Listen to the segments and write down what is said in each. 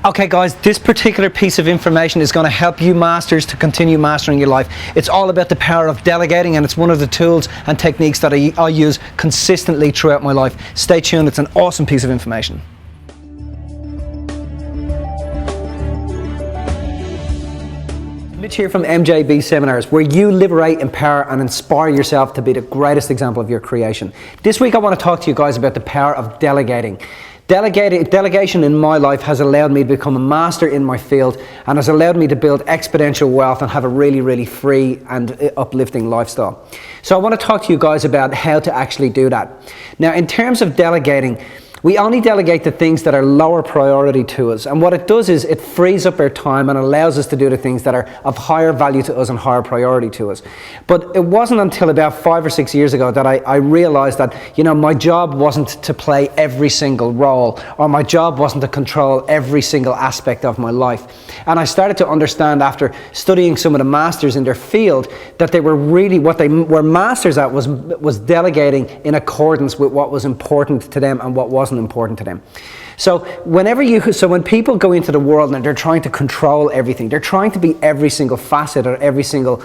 Okay guys, this particular piece of information is going to help you masters to continue mastering your life. It's all about the power of delegating, and it's one of the tools and techniques that I use consistently throughout my life. Stay tuned, it's an awesome piece of information. Mitch here from MJB Seminars, where you liberate, empower and inspire yourself to be the greatest example of your creation. This week I want to talk to you guys about the power of delegating. Delegation in my life has allowed me to become a master in my field, and has allowed me to build exponential wealth and have a really free and uplifting lifestyle. So I want to talk to you guys about how to actually do that. Now, in terms of delegating, we only delegate the things that are lower priority to us, and what it does is it frees up our time and allows us to do the things that are of higher value to us and higher priority to us. But it wasn't until about 5 or 6 years ago that I realized that, you know, my job wasn't to play every single role, or my job wasn't to control every single aspect of my life. And I started to understand, after studying some of the masters in their field, that they were really, what they were masters at was delegating in accordance with what was important to them and what wasn't important to them. So when people go into the world and they're trying to control everything, they're trying to be every single facet or every single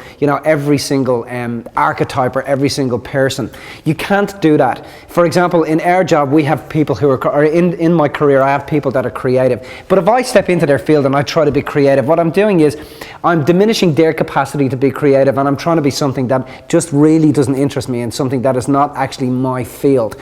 archetype or every single person. You can't do that. For example, in our job, we have people who are in my career, I have people that are creative. But if I step into their field and I try to be creative, what I'm doing is I'm diminishing their capacity to be creative, and I'm trying to be something that just really doesn't interest me and something that is not actually my field.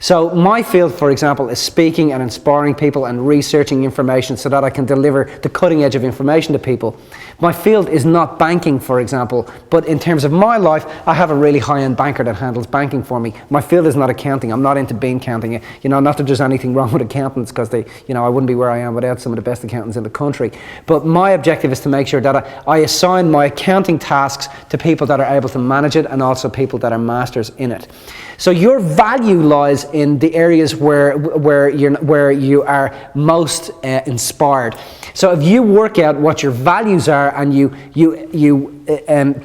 So my field, for example, is speaking and inspiring people and researching information so that I can deliver the cutting edge of information to people. My field is not banking, for example, but in terms of my life, I have a really high-end banker that handles banking for me. My field is not accounting. I'm not into bean counting. You know, not that there's anything wrong with accountants, because I wouldn't be where I am without some of the best accountants in the country. But my objective is to make sure that I assign my accounting tasks to people that are able to manage it, and also people that are masters in it. So your value lies in the areas where you are most inspired. So if you work out what your values are and you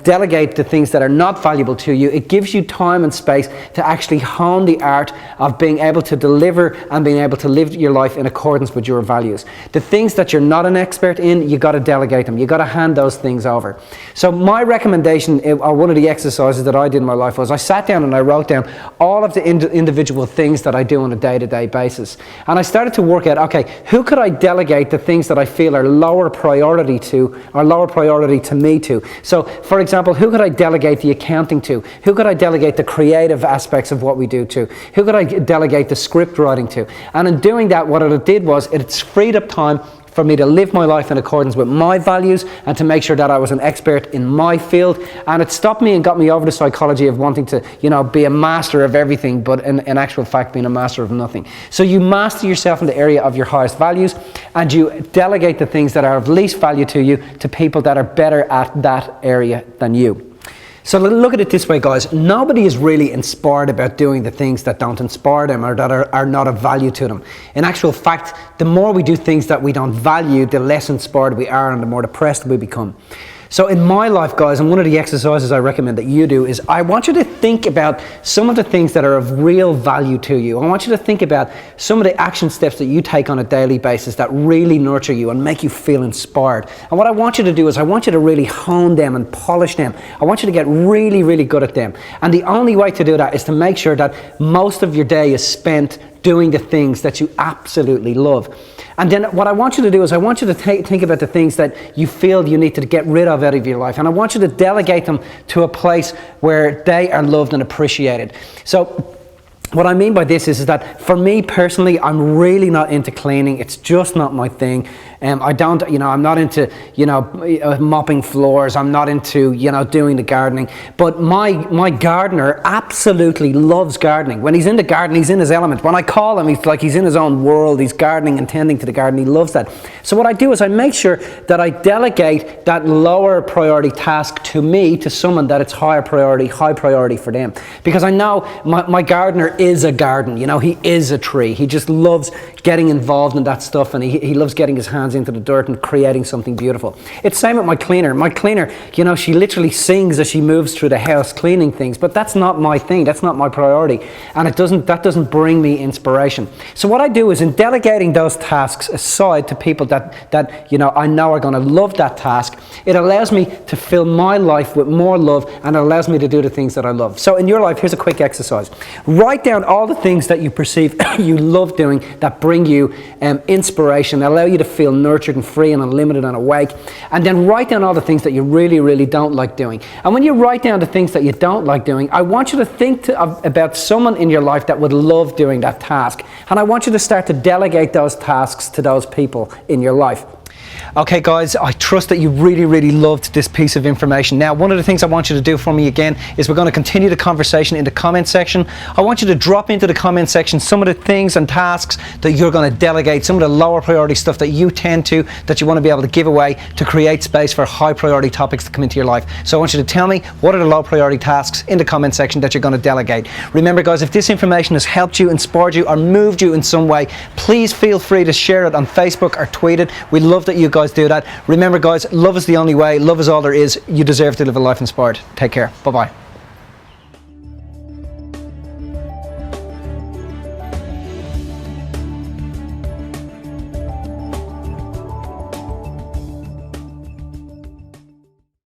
delegate the things that are not valuable to you, it gives you time and space to actually hone the art of being able to deliver and being able to live your life in accordance with your values. The things that you're not an expert in, you got to delegate them. You got to hand those things over. So my recommendation, or one of the exercises that I did in my life, was I sat down and I wrote down all of the individual things that I do on a day-to-day basis. And I started to work out, okay, who could I delegate the things that I feel are lower priority to, or lower priority to me to? So, for example, who could I delegate the accounting to? Who could I delegate the creative aspects of what we do to? Who could I delegate the script writing to? And in doing that, what it did was it's freed up time for me to live my life in accordance with my values and to make sure that I was an expert in my field. And it stopped me and got me over the psychology of wanting to, be a master of everything, but in actual fact being a master of nothing. So you master yourself in the area of your highest values, and you delegate the things that are of least value to you to people that are better at that area than you. So look at it this way, guys. Nobody is really inspired about doing the things that don't inspire them or that are not of value to them. In actual fact, the more we do things that we don't value, the less inspired we are and the more depressed we become. So in my life, guys, and one of the exercises I recommend that you do is I want you to think about some of the things that are of real value to you. I want you to think about some of the action steps that you take on a daily basis that really nurture you and make you feel inspired. And what I want you to do is I want you to really hone them and polish them. I want you to get really good at them. And the only way to do that is to make sure that most of your day is spent doing the things that you absolutely love. And then what I want you to do is I want you to think about the things that you feel you need to get rid of out of your life, and I want you to delegate them to a place where they are loved and appreciated. So what I mean by this is that for me personally, I'm really not into cleaning. It's just not my thing. I'm not into, mopping floors. I'm not into, doing the gardening. But my gardener absolutely loves gardening. When he's in the garden, he's in his element. When I call him, he's like he's in his own world. He's gardening and tending to the garden. He loves that. So what I do is I make sure that I delegate that lower priority task to me, to someone that it's high priority for them. Because I know my gardener is a garden. He is a tree. He just loves getting involved in that stuff, and he loves getting his hands into the dirt and creating something beautiful. It's same with my cleaner. My cleaner, you know, she literally sings as she moves through the house cleaning things, but that's not my thing. That's not my priority, and that doesn't bring me inspiration. So what I do is, in delegating those tasks aside to people that you know I know are going to love that task, it allows me to fill my life with more love, and it allows me to do the things that I love. So in your life, here's a quick exercise. Write down all the things that you perceive you love doing that bring you inspiration, allow you to feel nurtured and free and unlimited and awake, and then write down all the things that you really, really don't like doing. And when you write down the things that you don't like doing, I want you to think about someone in your life that would love doing that task, and I want you to start to delegate those tasks to those people in your life. Okay guys, I trust that you really, really loved this piece of information. Now, one of the things I want you to do for me again is we're going to continue the conversation in the comment section. I want you to drop into the comment section some of the things and tasks that you're going to delegate, some of the lower priority stuff that you tend to, that you want to be able to give away to create space for high priority topics to come into your life. So I want you to tell me what are the low priority tasks in the comment section that you're going to delegate. Remember guys, if this information has helped you, inspired you, or moved you in some way, please feel free to share it on Facebook or tweet it. We love that you guys do that. Remember guys, love is the only way, love is all there is. You deserve to live a life inspired. Take care. Bye bye.